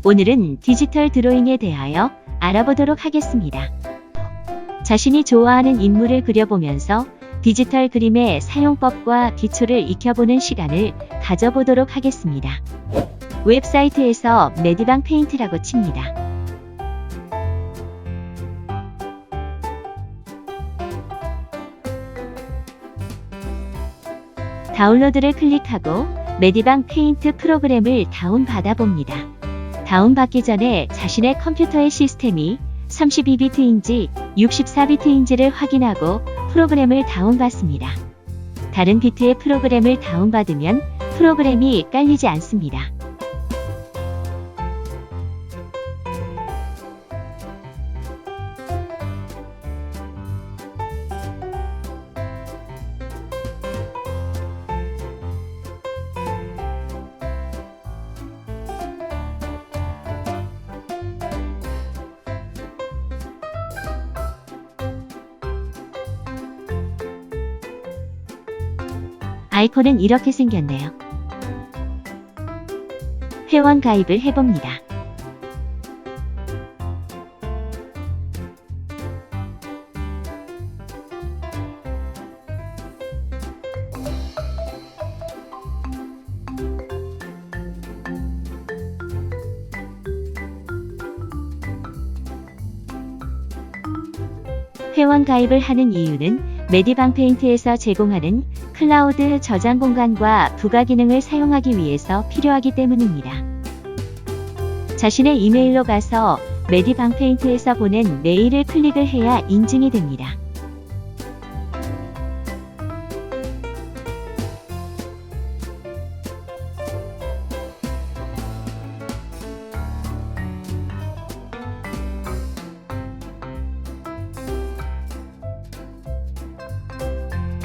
오늘은 디지털 드로잉에 대하여 알아보도록 하겠습니다. 자신이 좋아하는 인물을 그려보면서 디지털 그림의 사용법과 기초를 익혀보는 시간을 가져보도록 하겠습니다. 웹사이트에서 메디방 페인트라고 칩니다. 다운로드를 클릭하고 메디방 페인트 프로그램을 다운받아 봅니다. 다운받기 전에 자신의 컴퓨터의 시스템이 32비트인지 64비트인지를 확인하고 프로그램을 다운받습니다. 다른 비트의 프로그램을 다운받으면 프로그램이 깔리지 않습니다. 아이콘은 이렇게 생겼네요. 회원 가입을 해봅니다. 회원 가입을 하는 이유는 메디방 페인트에서 제공하는 클라우드 저장 공간과 부가 기능을 사용하기 위해서 필요하기 때문입니다. 자신의 이메일로 가서 메디방 페인트에서 보낸 메일을 클릭을 해야 인증이 됩니다.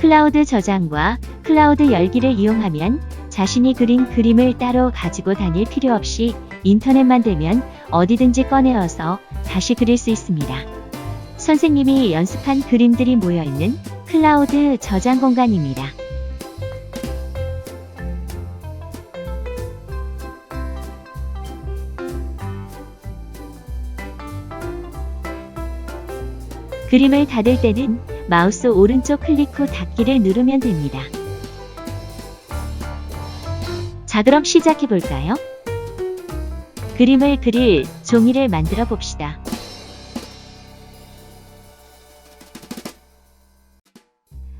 클라우드 저장과 클라우드 열기를 이용하면 자신이 그린 그림을 따로 가지고 다닐 필요 없이 인터넷만 되면 어디든지 꺼내어서 다시 그릴 수 있습니다. 선생님이 연습한 그림들이 모여있는 클라우드 저장 공간입니다. 그림을 닫을 때는 마우스 오른쪽 클릭 후 닫기를 누르면 됩니다. 자, 그럼 시작해 볼까요? 그림을 그릴 종이를 만들어 봅시다.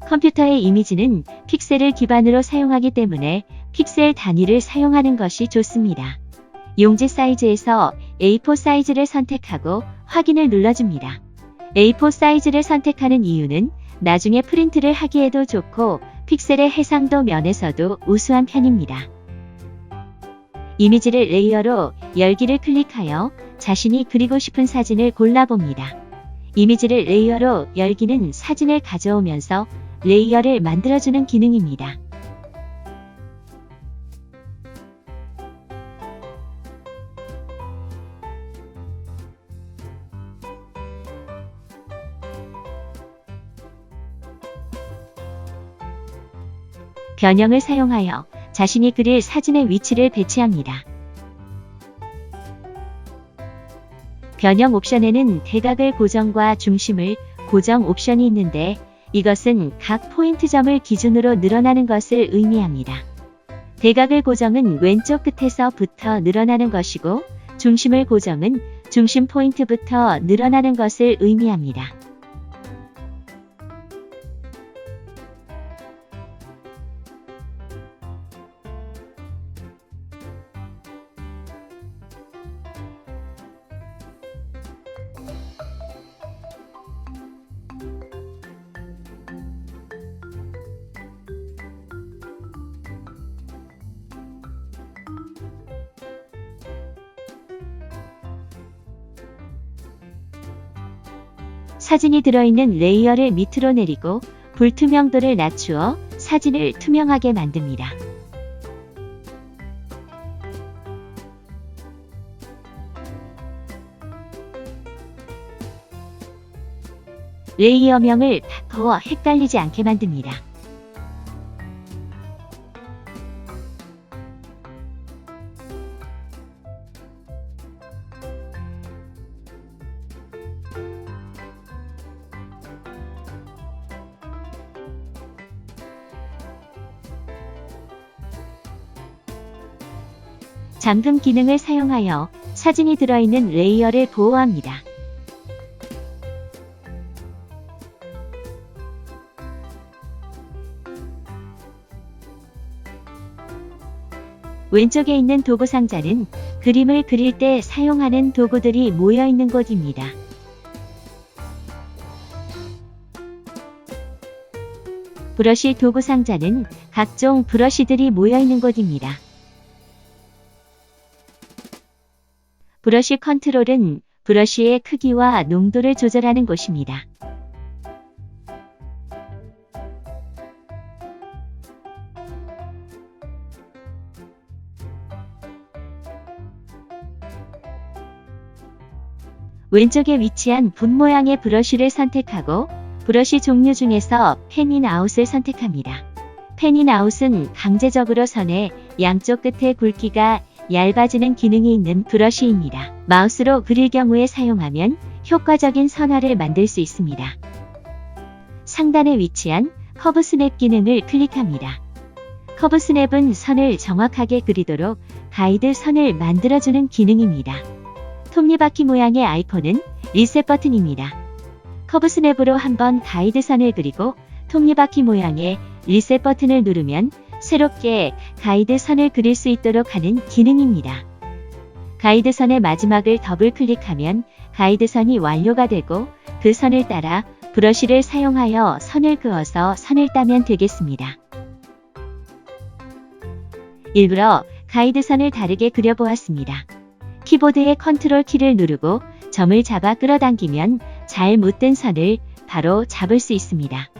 컴퓨터의 이미지는 픽셀을 기반으로 사용하기 때문에 픽셀 단위를 사용하는 것이 좋습니다. 용지 사이즈에서 A4 사이즈를 선택하고 확인을 눌러줍니다. A4 사이즈를 선택하는 이유는 나중에 프린트를 하기에도 좋고 픽셀의 해상도 면에서도 우수한 편입니다. 이미지를 레이어로 열기를 클릭하여 자신이 그리고 싶은 사진을 골라봅니다. 이미지를 레이어로 열기는 사진을 가져오면서 레이어를 만들어주는 기능입니다. 변형을 사용하여 자신이 그릴 사진의 위치를 배치합니다. 변형 옵션에는 대각을 고정과 중심을 고정 옵션이 있는데 이것은 각 포인트점을 기준으로 늘어나는 것을 의미합니다. 대각을 고정은 왼쪽 끝에서부터 늘어나는 것이고 중심을 고정은 중심 포인트부터 늘어나는 것을 의미합니다. 사진이 들어있는 레이어를 밑으로 내리고 불투명도를 낮추어 사진을 투명하게 만듭니다. 레이어명을 바꾸어 헷갈리지 않게 만듭니다. 잠금 기능을 사용하여 사진이 들어있는 레이어를 보호합니다. 왼쪽에 있는 도구 상자는 그림을 그릴 때 사용하는 도구들이 모여 있는 곳입니다. 브러쉬 도구 상자는 각종 브러쉬들이 모여 있는 곳입니다. 브러쉬 컨트롤은 브러쉬의 크기와 농도를 조절하는 곳입니다. 왼쪽에 위치한 분 모양의 브러쉬를 선택하고 브러쉬 종류 중에서 펜인아웃을 선택합니다. 펜인아웃은 강제적으로 선의 양쪽 끝에 굵기가 얇아지는 기능이 있는 브러쉬입니다. 마우스로 그릴 경우에 사용하면 효과적인 선화를 만들 수 있습니다. 상단에 위치한 커브 스냅 기능을 클릭합니다. 커브 스냅은 선을 정확하게 그리도록 가이드 선을 만들어주는 기능입니다. 톱니바퀴 모양의 아이콘은 리셋 버튼입니다. 커브 스냅으로 한번 가이드 선을 그리고 톱니바퀴 모양의 리셋 버튼을 누르면 새롭게 가이드 선을 그릴 수 있도록 하는 기능입니다. 가이드 선의 마지막을 더블 클릭하면 가이드 선이 완료가 되고 그 선을 따라 브러쉬를 사용하여 선을 그어서 선을 따면 되겠습니다. 일부러 가이드 선을 다르게 그려보았습니다. 키보드의 컨트롤 키를 누르고 점을 잡아 끌어당기면 잘 못된 선을 바로 잡을 수 있습니다.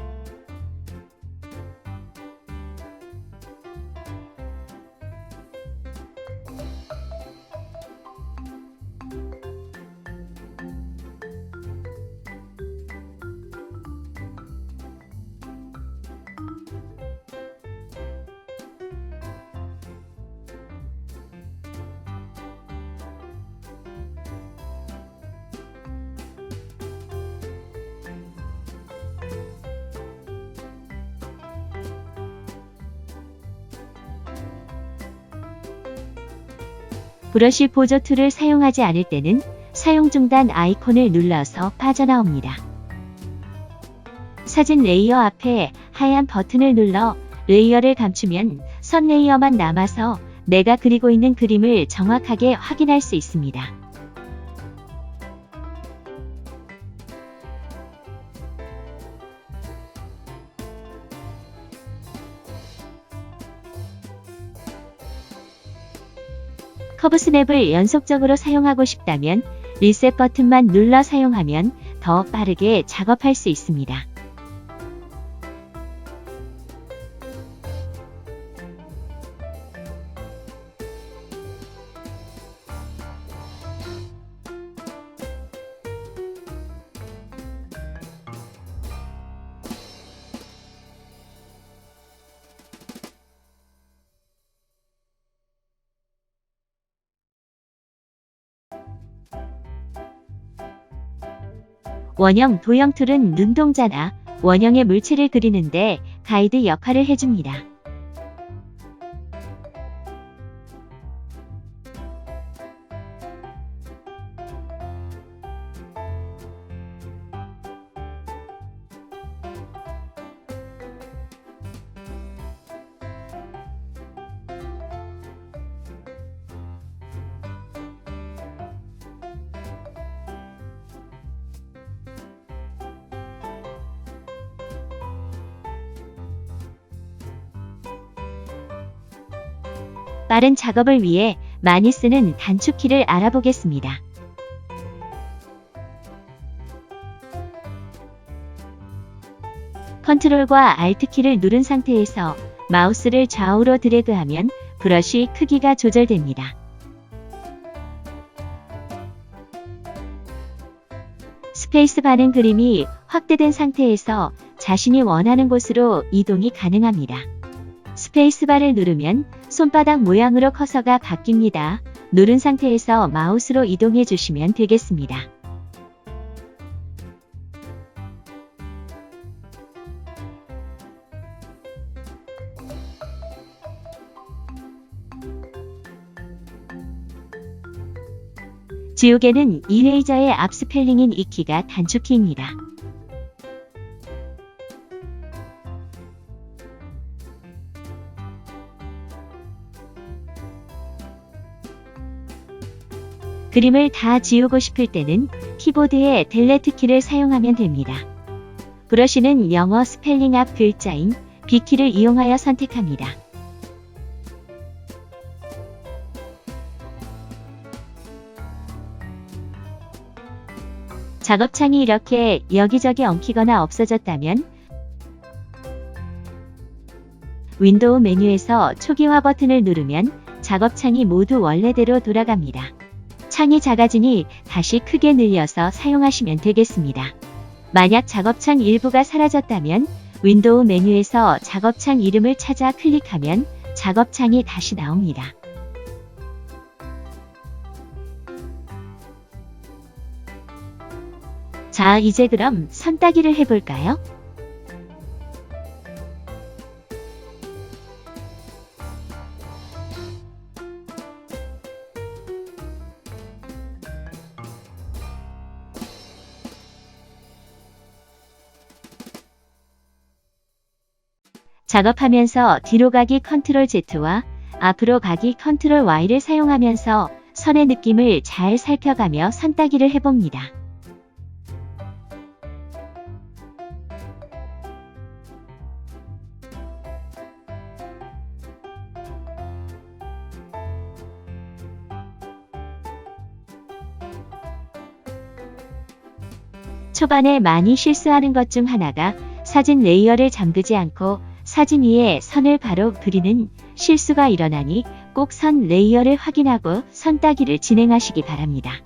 브러쉬 보조 툴을 사용하지 않을 때는 사용 중단 아이콘을 눌러서 빠져나옵니다. 사진 레이어 앞에 하얀 버튼을 눌러 레이어를 감추면 선 레이어만 남아서 내가 그리고 있는 그림을 정확하게 확인할 수 있습니다. 커브 스냅을 연속적으로 사용하고 싶다면 리셋 버튼만 눌러 사용하면 더 빠르게 작업할 수 있습니다. 원형 도형 툴은 눈동자나 원형의 물체를 그리는데 가이드 역할을 해줍니다. 빠른 작업을 위해 많이 쓰는 단축키를 알아보겠습니다. 컨트롤과 Alt키를 누른 상태에서 마우스를 좌우로 드래그하면 브러쉬 크기가 조절됩니다. 스페이스바는 그림이 확대된 상태에서 자신이 원하는 곳으로 이동이 가능합니다. 스페이스바를 누르면 손바닥 모양으로 커서가 바뀝니다. 누른 상태에서 마우스로 이동해 주시면 되겠습니다. 지우개는 이레이저의 앞스펠링인 이키가 단축키입니다. 그림을 다 지우고 싶을 때는 키보드의 델레트 키를 사용하면 됩니다. 브러쉬는 영어 스펠링 앞 글자인 B키를 이용하여 선택합니다. 작업창이 이렇게 여기저기 엉키거나 없어졌다면 윈도우 메뉴에서 초기화 버튼을 누르면 작업창이 모두 원래대로 돌아갑니다. 창이 작아지니 다시 크게 늘려서 사용하시면 되겠습니다. 만약 작업창 일부가 사라졌다면 윈도우 메뉴에서 작업창 이름을 찾아 클릭하면 작업창이 다시 나옵니다. 자, 이제 그럼 선 따기를 해볼까요? 작업하면서 뒤로 가기 컨트롤 Z와 앞으로 가기 컨트롤 Y를 사용하면서 선의 느낌을 잘 살펴가며 선 따기를 해봅니다. 초반에 많이 실수하는 것 중 하나가 사진 레이어를 잠그지 않고 사진 위에 선을 바로 그리는 실수가 일어나니 꼭 선 레이어를 확인하고 선 따기를 진행하시기 바랍니다.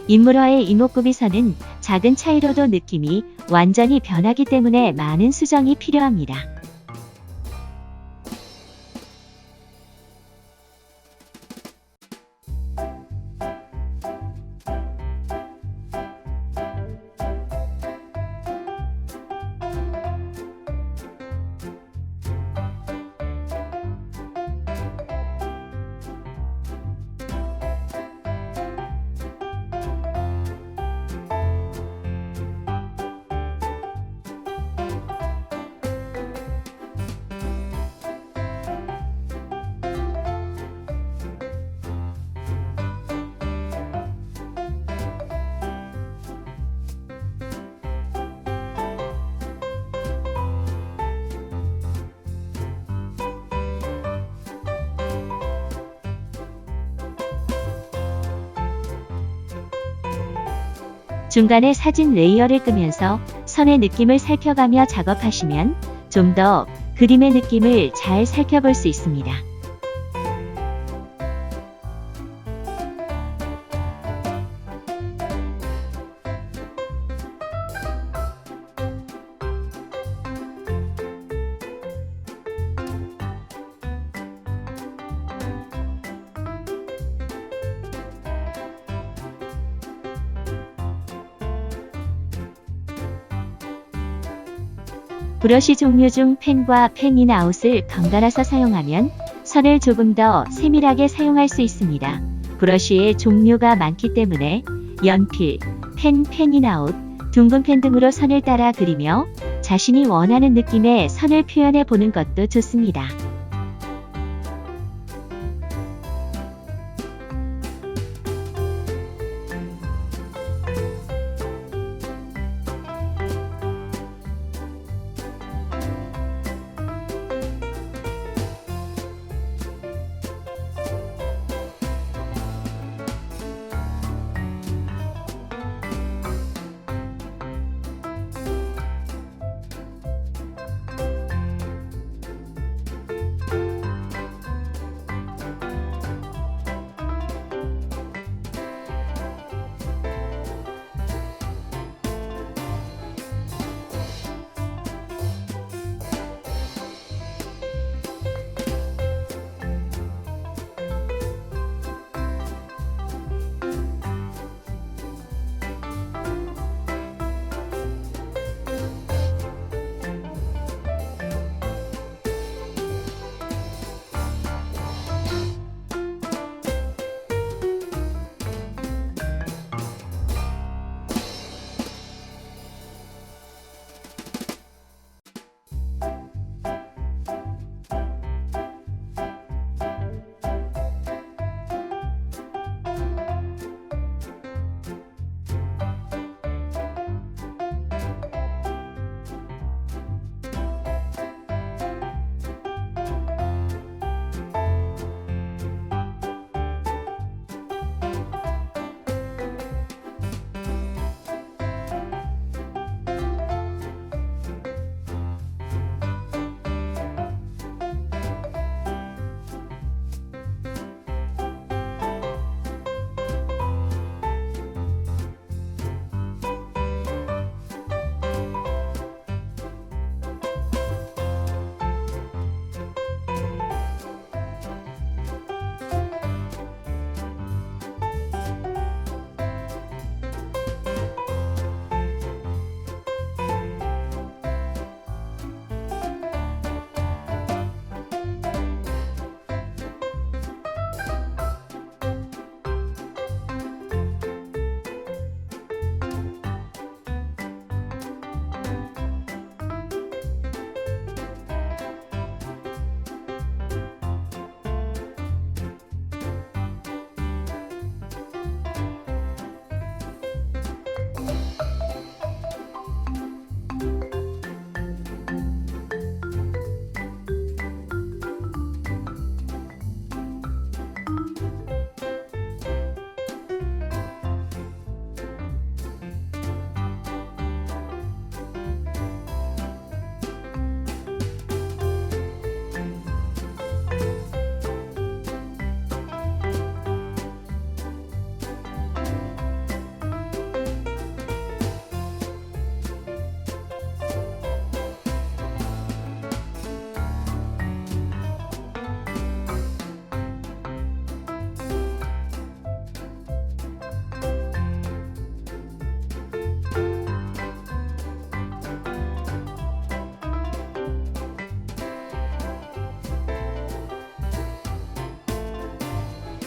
인물화의 이목구비 선은 작은 차이로도 느낌이 완전히 변하기 때문에 많은 수정이 필요합니다. 중간에 사진 레이어를 끄면서 선의 느낌을 살펴가며 작업하시면 좀 더 그림의 느낌을 잘 살펴볼 수 있습니다. 브러쉬 종류 중 펜과 펜인아웃을 번갈아서 사용하면 선을 조금 더 세밀하게 사용할 수 있습니다. 브러쉬의 종류가 많기 때문에 연필, 펜, 펜인아웃, 둥근 펜 등으로 선을 따라 그리며 자신이 원하는 느낌의 선을 표현해 보는 것도 좋습니다.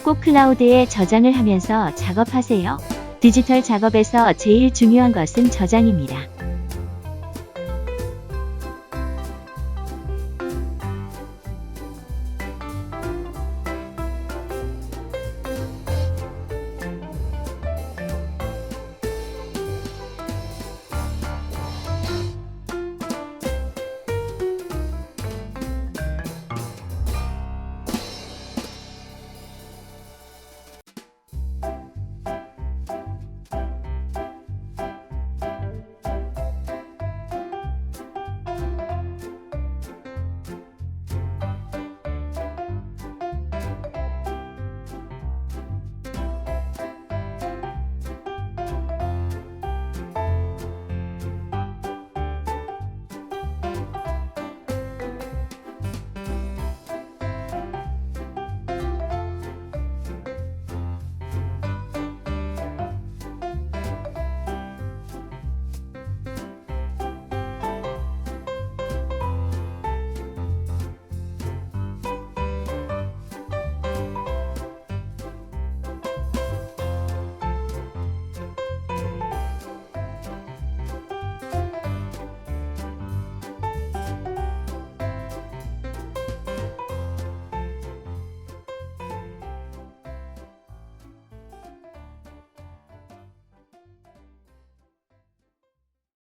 꼭 클라우드에 저장을 하면서 작업하세요. 디지털 작업에서 제일 중요한 것은 저장입니다.